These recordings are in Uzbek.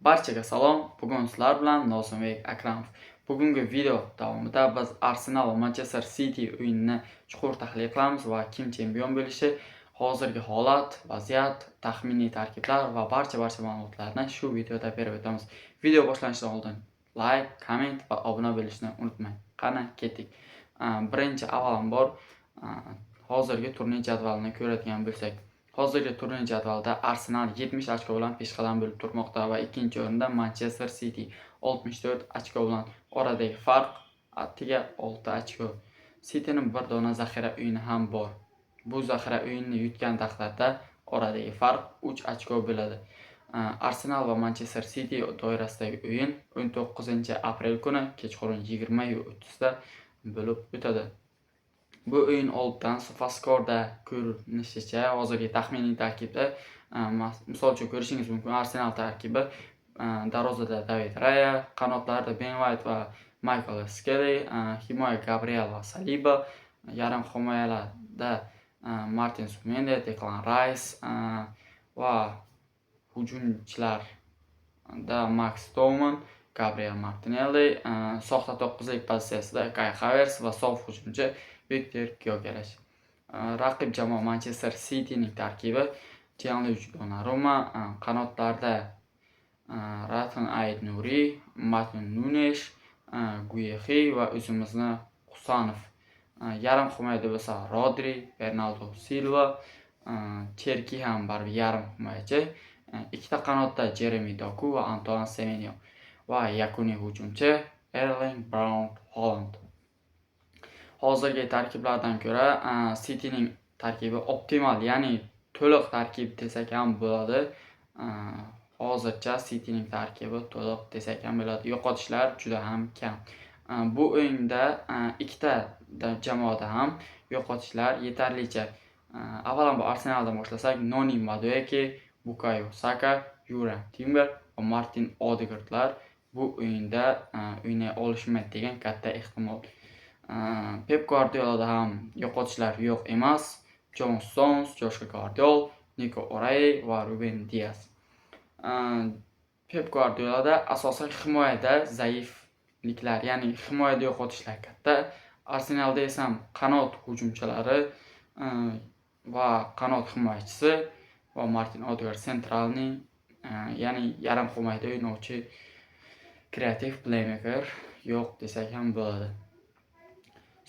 Barchaga salom. Bugun sizlar bilan Nozimбек Akramov. Bugungi video davomida biz Arsenal va Manchester City o'yinini chuqur tahlil qilamiz va kim chempion bo'lishi, hozirgi holat, vaziyat, taxminiy tarkiblar va barcha ma'lumotlarni shu videoda berib o'tamiz. Video boshlanishidan oldin like, komment va obuna bo'lishni unutmang. Qani ketdik. Birinchi avvalambor hozirgi turnir jadvalini ko'radigan bo'lsak, hozirgi turnir jadvalida Arsenal 70 ochko bilan peshqadam bo'lib turmoqda va ikkinchi o'rinda Manchester City 64 ochko bilan. Oradagi farq attiga 6 ochko. Cityning bir dona zaxira o'yini ham bor. Bu zaxira o'yinini yutgan taqdirda oradagi farq 3 ochko bo'ladi. Arsenal va Manchester City doirasidagi o'yin 19-aprel kuni kechqurun 20:30 da bo'lib o'tadi. Bu o'yin oldidan SofaScore'da ko'rinishicha, hozirgi taxminiy tarkibda, misol uchun ko'rishingiz mumkin, Arsenal tarkibi darvozada David Raya, qanotlarda Ben White va Michael Skelly, himoya Gabriel va Saliba, yarim himoyalarda Martin Zubimendi, Declan Rice va hujumchilarda Max Doman, Gabriel Martinelli, soxta 9lik pozitsiyasida Kai Havertz va sof hujumchi Viktor Gyökeres. Raqib jamoa Manchester City'ning tarkibi Gianluigi Donnarumma, qanotlarda Rathan Ait-Nouri, Matheus Nunes, Guehi va o'zimizni Husanov. Yarim himoyada bo'lsa Rodri, Bernardo Silva, Cherki ham baribir yarim himoyachi. Ikkita qanotda Jeremy Doku va Antoine Semenyo va yakuniy hujumchi Erling Braut Haaland. Hozirgi tarkiblardan ko'ra City'ning tarkibi optimal, ya'ni to'liq tarkib desak ham bo'ladi. Hozircha City'ning tarkibi to'liq desak ham bo'ladi. Yo'qotishlar juda ham kam. Bu o'yinda ikkita jamoada ham yo'qotishlar yetarlicha. Avvalambor Arsenaldan boshlasak, Noni Madueke, Bukayo Saka, Yura Timber va Martin Odegaardlar bu o'yinda o'ynay olishmaydi degan katta ehtimol. Pep Guardiolada ham yo'qotishlar yo'q emas. John Stones, Joshua Guardiol, Nico O'Reilly va Ruben Dias. Pep Guardiolada asosan himoyada zaifliklar, ya'ni himoyada yo'qotishlar katta. Arsenalda esa qanot hujumchilari va qanot himoyachisi va Martin Odegaard centralning, ya'ni yarim himoyada o'ynovchi kreativ playmaker yo'q desak ham bo'ladi.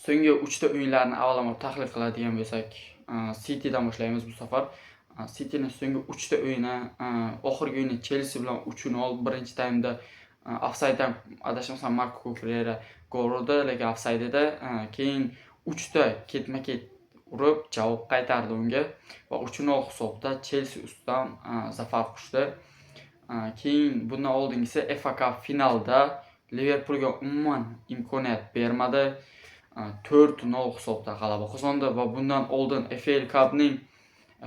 So'nggi 3 ta o'yinlarni avvalambor tahlil qiladigan bo'lsak, City'dan boshlaymiz bu safar. City'ning so'nggi 3 ta o'yini, oxirgi o'yini Chelsea bilan 3-0, birinchi taymda ofsayddan adashmasam Marco Cucurella gol urdi, lekin ofsaydda, keyin 3 ta ketma-ket urib javob qaytardi unga va 3-0 hisobda Chelsea ustidan zafar quchdi. Keyin bundan oldingisi FA Cup finalda Liverpoolga umuman imkoniyat bermadi. 4-0 hisobda g'alaba qozondi va bundan oldin FA Cup'ning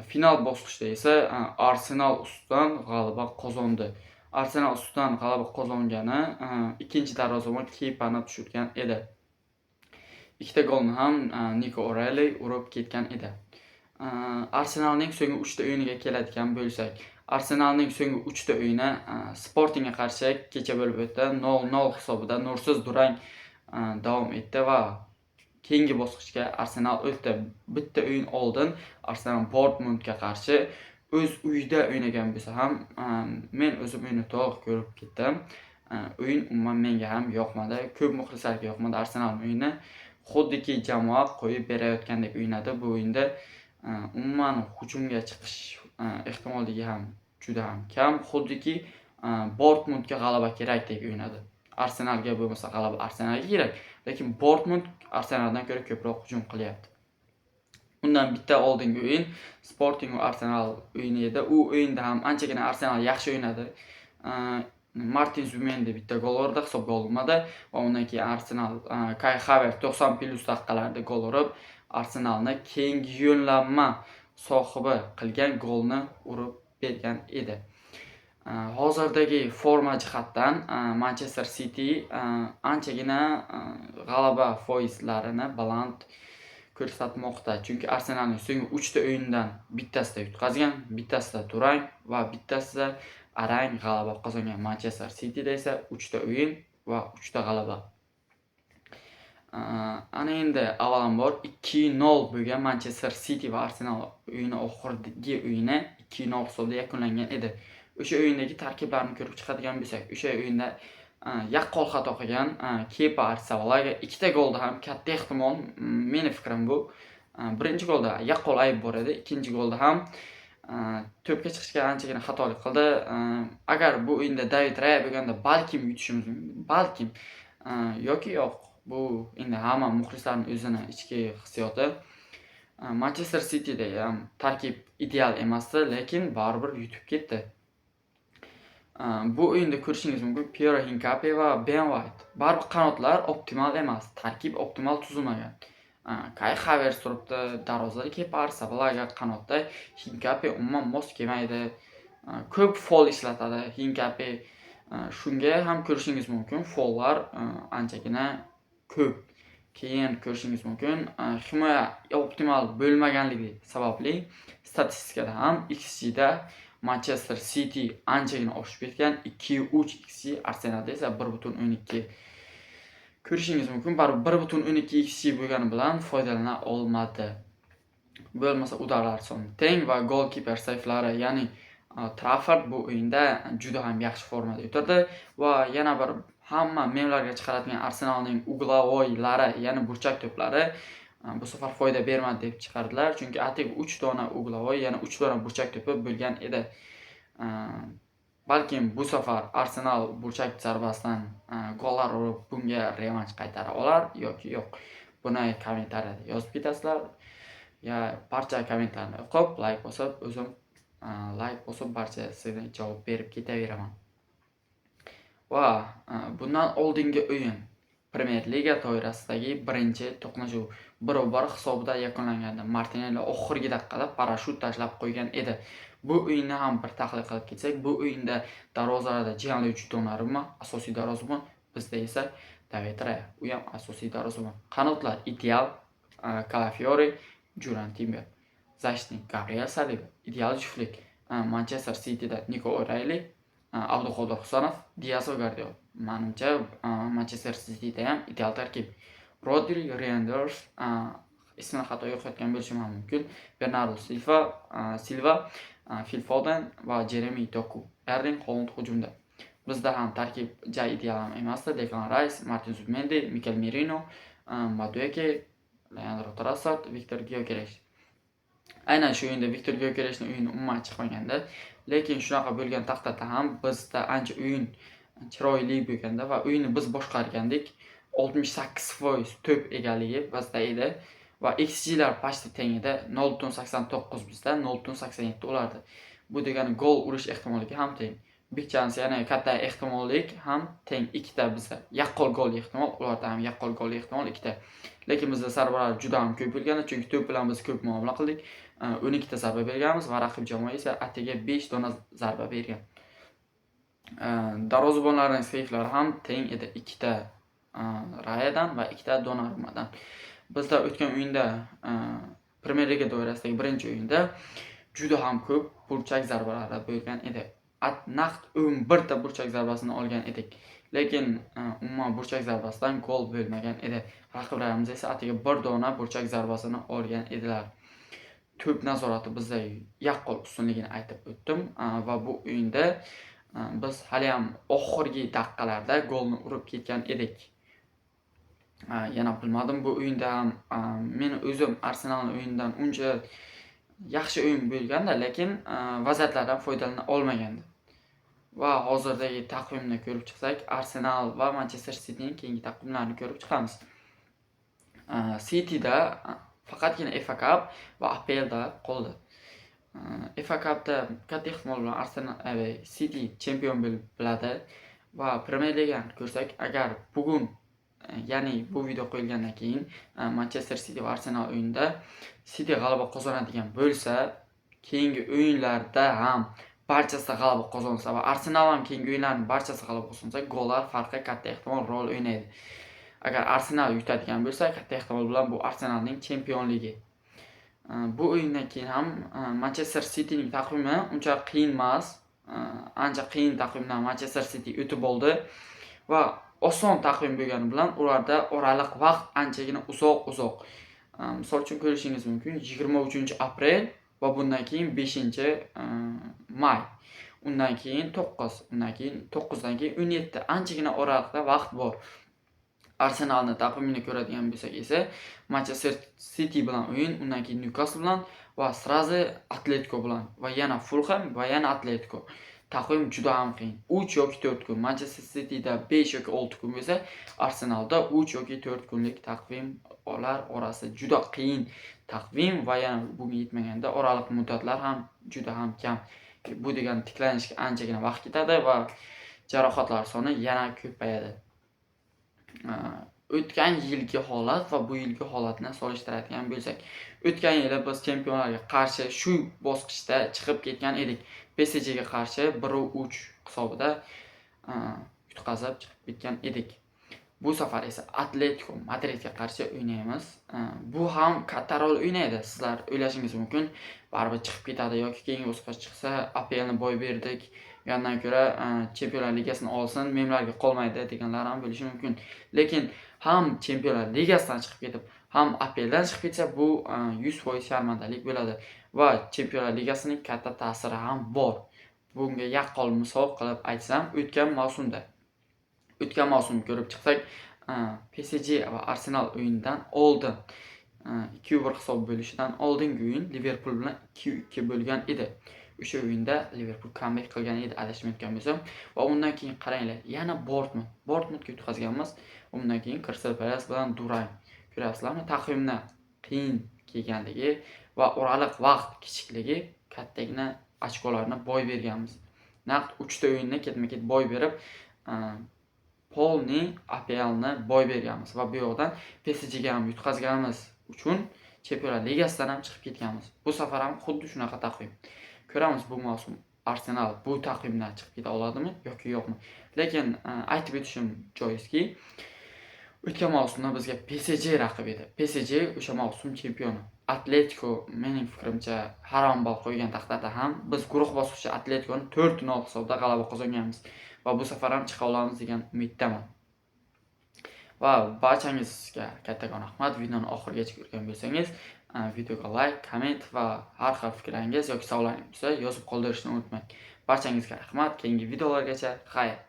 final bosqichida esa Arsenal ustidan g'alaba qozondi. Arsenal ustidan g'alaba qozongani ikkinchi darvozabon Kepani tushirgan edi. Ikkita golni ham Nico O'Reilly urib ketgan edi. Arsenalning so'nggi 3 ta o'yiniga keladigan bo'lsak, Arsenalning so'nggi 3 ta o'yini Sportingga qarshi kecha bo'lib o'tdi. 0-0 hisobida nursiz durang davom etdi va keyingi bosqichga Arsenal o'tdi. Bitta o'yin oldin Arsenal Bournemouthga qarshi o'z uyida o'ynagan bo'lsa ham, men o'zim o'yinni to'liq ko'rib ketdim. O'yin umuman menga ham yoqmadi, ko'p muxlislarga yoqmadi. Arsenal o'yini xuddiki jamoa qo'yib berayotgandek o'ynadi. Bu o'yinda umuman hujumga chiqish ehtimolligi ham juda ham kam. Xuddiki Bournemouthga g'alaba kerakdek o'ynadi. Arsenalga bo'lmasa g'alaba Arsenalga kerak, lekin Bournemouth Arsenaldan ko'ra ko'proq hujum qilyapti. Undan bitta oldingi o'yin Sporting va Arsenal o'yini edi. U o'yinda ham anchagina Arsenal yaxshi o'ynadi. Martin Zubimendi bitta gol urdi, hisob gol bo'lmadi va undan keyin Arsenal Kai Havertz 90+ daqiqalarda gol urib, Arsenalni keyingi yo'llanma sohibi qilgan golni urib bergan edi. Hozirdagi forma jihatdan Manchester City anchagina g'alaba foizlarini baland ko'rsatmoqda. Chunki Arsenalning so'nggi 3 ta o'yindan bittasida yutqazgan, bittasida durang va bittasida arang g'alaba qozongan. Manchester Cityda esa 3 ta o'yin va 3 ta g'alaba. Ana endi avvalambor 2-0 bo'lgan Manchester City va Arsenal o'yini oxirgi o'yini 2-0 hisobda yakunlangan edi. O'sha o'yindagi tarkiblarni ko'rib chiqadigan bo'lsak, o'sha o'yinda yaqqol xato qilgan Kepa Arrizabalaga 2 ta golda ham katta ehtimol, meni fikrim bu, birinchi golda yaqqol ayb bor edi, ikkinchi golda ham to'pga chiqishga anchagina xatolik qildi. Agar bu o'yinda David Raya bo'lganda balkim yutishimiz mumkin, balkim, yoki yo'q. Bu endi hamma muxlislarning o'zini ichki hissiyoti. Manchester Cityda ham tarkib ideal emasdi, lekin baribir yutib ketdi. Bu o'yinda ko'rishingiz mumkin, Piero Hincapié va Ben White baribir qanotlar optimal emas, tarkib optimal tuzilmagan. Kai Havertz turibdi, darvozada Kepa Arrizabalaga qanotda Hincapié umuman mos kelmaydi. Ko'p foul ishlatadi Hincapié. Shunga ham ko'rishingiz mumkin, foullar anchagina ko'p. Keyin ko'rishingiz mumkin, himoya optimal bo'lmaganligi sababli statistikada ham XG da Manchester City anchagina oshib ketgan, 2.3 XG, Arsenalda esa 1.12. Ko'rishingiz mumkin, baribir 1.12 XG bo'lgani bilan foydalana olmadi. Bo'lmasa udarlar soni teng va golkiper sayflari, ya'ni Trafford bu o'yinda juda ham yaxshi formada o'tirdi va yana bir hamma memlarga chiqaradigan Arsenalning uglovoylari, ya'ni burchak to'plari bu safar foyda bermadi deb chiqardilar, chunki atik 3 dona uglovoy, yana 3 dona burchak to'pi bo'lgan edi. Balkim bu safar Arsenal burchak zarbasidan gollar urib bunga revansh qaytara olar yoki yo'q. Buni kommentariyada yozib ketasizlar. Ya barcha kommentarlarni o'qib, like bosib, o'zim like bosib barchasiga javob berib ketaveraman. Va bundan oldingi o'yin Premier Liga doirasidagi birinchi to'qnashuv 1-1 hisobida yakunlangandi. Martinelli oxirgi daqiqada parashyut tashlab qo'ygan edi. Bu o'yinni ham bir tahlil qilib ketsak, bu o'yinda darvozalarda Gianluigi Donnarumma asosiy darvozabon, bizda esa David Raya, u ham asosiy darvozabon. Qanotlar ideal, Calafiori, Juran Timber, Zashnik, Gabriel Saliba, ideal juftlik. Manchester Cityda Nico O'Reilly, Abduqodir Husanov, Diaz va Guardiola. Menimcha Manchester Cityda ham ideal tarkib. Rodri, Reinders, ismini xato yo'qotgan bo'lishim ham mumkin. Bernardo Silva, Phil Foden va Jeremy Doku. Erling Haaland hujumda. Bizda ham tarkib ideal ham emasdi. Declan Rice, Martin Zubimendi, Mikel Merino, Madueke, Leandro Trossard, Viktor Gyökeres. Aynan shu o'yinda Viktor Gyökeresning o'yini umuman chiqmaganda, lekin shunaqa bo'lgan taqdirda ham bizda ancha o'yin chiroyli bo'lganda va o'yinni biz boshqargandik. 68% to'p egaligi bizda edi va XG'lar pashti teng edi. 0.89 bizda, 0.87 ularda. Bu degani gol urish ehtimoligi ham teng. Big chance, ya'ni katta ehtimollik ham teng, 2 ta bizda. Yaqqol gol ehtimol, ularda ham yaqqol gol ehtimol 2 ta. Lekin bizda zarbalar juda ham ko'p bo'lgandi, chunki to'p bilan biz ko'p muomala qildik. 12 ta zarba berganmiz va raqib jamoa esa atiga 5 dona zarba bergan. Darvozabonlarning sayflari ham teng edi, 2 ta Rayadan va 2 ta Donnarummadan. Bizda o'tgan o'yinda Premier Liga doirasidagi birinchi o'yinda juda ham ko'p burchak zarbalari bo'lgan edi. Naqd 11 ta burchak zarbasini olgan edik. Lekin umuman burchak zarbasidan gol bo'lmagan edi. Raqiblarimiz esa atiga 1 dona burchak zarbasini olgan edilar. To'p nazorati bizda yaqqol ustunligini aytib o'tdim va bu o'yinda biz hali ham oxirgi daqiqalarda golni urib ketgan edik. Yana bilmadim, bu o'yinda ham men o'zim Arsenalning o'yinidan uncha yaxshi o'yin bo'lganda, lekin vaziyatlardan foydalana olmagandi. Va hozirdagi taqvimni ko'rib chiqsak, Arsenal va Manchester Cityning keyingi taqvimlarini ko'rib chiqamiz. Cityda faqatgina FA Cup va APLda qoldi. FA Cupda katta ehtimol bilan Arsenal City chempion bo'ladi va Premier Ligani ko'rsak, agar bugun, ya'ni bu video qo'yilgandan keyin Manchester City va Arsenal o'yinida City g'alaba qozonadigan bo'lsa, keyingi o'yinlarda ham barchasida g'alaba qozonsa va Arsenal ham keyingi o'yinlarning barchasida g'alaba qozonsa, gollar farqi katta ehtimol rol o'ynaydi. Agar Arsenal yutadigan bo'lsa, katta ehtimol bilan bu Arsenalning chempionligi. Bu o'yindan keyin ham Manchester Cityning taqvimi uncha qiyin emas. ancha qiyin taqvimdan Manchester City o'tib oldi va oson taqvim bo'lgani bilan ularda oraliq vaqt anchagina uzoq. Misol uchun ko'rishingiz mumkin 23-aprel va bundan keyin 5-may. Undan keyin 9, undan keyin 9dan keyin 17. Anchagina oraliqda vaqt bor. Arsenalning taqvimini ko'radigan bo'lsak esa Manchester City bilan o'yin, undan keyin Newcastle bilan va srazi Atletico bilan va yana Fulham va yana Atletico. Taqvim juda ham qiyin. 3 yoki 4 kun. Manchester Cityda 5 yoki 6 kun bo'lsa, Arsenalda 3 yoki 4 kunlik taqvimlar orasi juda qiyin taqvim va yana bunga yetmaganda oraliq muddatlar ham juda ham kam. Bu degani tiklanishga anchagina vaqt ketadi va jarohatlar soni yana ko'payadi. O'tgan yilgi holat va bu yilgi holatni solishtiradigan bo'lsak, o'tgan yili biz chempionlarga qarshi shu bosqichda chiqib ketgan edik. PSGga qarshi 1-3 hisobida yutqazib chiqib ketgan edik. Bu safar esa Atletico Madridga qarshi o'ynaymiz. Bu ham katta rol o'ynaydi. Sizlar o'ylashingiz mumkin, baribir chiqib ketadi yoki keyingi bosqichga chiqsa APLni boy berdik. Yandan ko'ra Chempionlar Ligasini olsin, memlarga qolmaydi deganlar ham bo'lishi mumkin. Lekin ham Chempionlar Ligasidan chiqib ketib, ham APLdan chiqib ketsa bu 100% sharmandalik bo'ladi va Chempionlar Ligasining katta ta'siri ham bor. Bunga yaqqol misol qilib aytsam, o'tgan mavsum ko'rib chiqsak, PSG va Arsenal o'yinidan oldin 2-1 hisob bo'lishidan oldingi o'yin Liverpool bilan 2-2 bo'lgan edi. O'sha o'yinda Liverpool comeback qilgan edi, adashmayotgan bo'lsam, va undan keyin qaranglar, yana Bournemouthga yutqazganmiz. Undan keyin Crystal Palace bilan durang. Ko'ryapsizlarmi? Taqvimda qiyin kelganligi va oraliq vaqt kichikligi kattagina ochkolarni boy berganmiz. Naqd 3 ta o'yinni ketma-ket boy berib, Polni APLni boy berganmiz va bu yoqdan PSGga ham yutqazganimiz uchun Chempionlar Ligasidan ham chiqib ketganmiz. Bu safar ham xuddi shunaqa taqvim. Ko'ramiz bu mavsum Arsenal bu taqvimdan chiqib keta oladimi yoki yo'qmi. Lekin aytib o'tishim joizki, o'tgan mavsumda bizga PSG raqib edi. PSG o'sha mavsum chempioni. Atletico mening fikrimcha harom ball qo'ygan taqdirda ham biz guruh bosqichi Atleticoni 4-0 hisobda g'alaba qozonganmiz va bu safar ham chiqa olamiz degan umiddaman. Va barchangizga kattakon rahmat. Videoni oxirigacha ko'rgan bo'lsangiz, videoga like, komment va har xil fikrlaringiz yoki savollaringiz bo'lsa yozib qoldirishni unutmang. Barchangizga rahmat. Keyingi videolargacha xayr.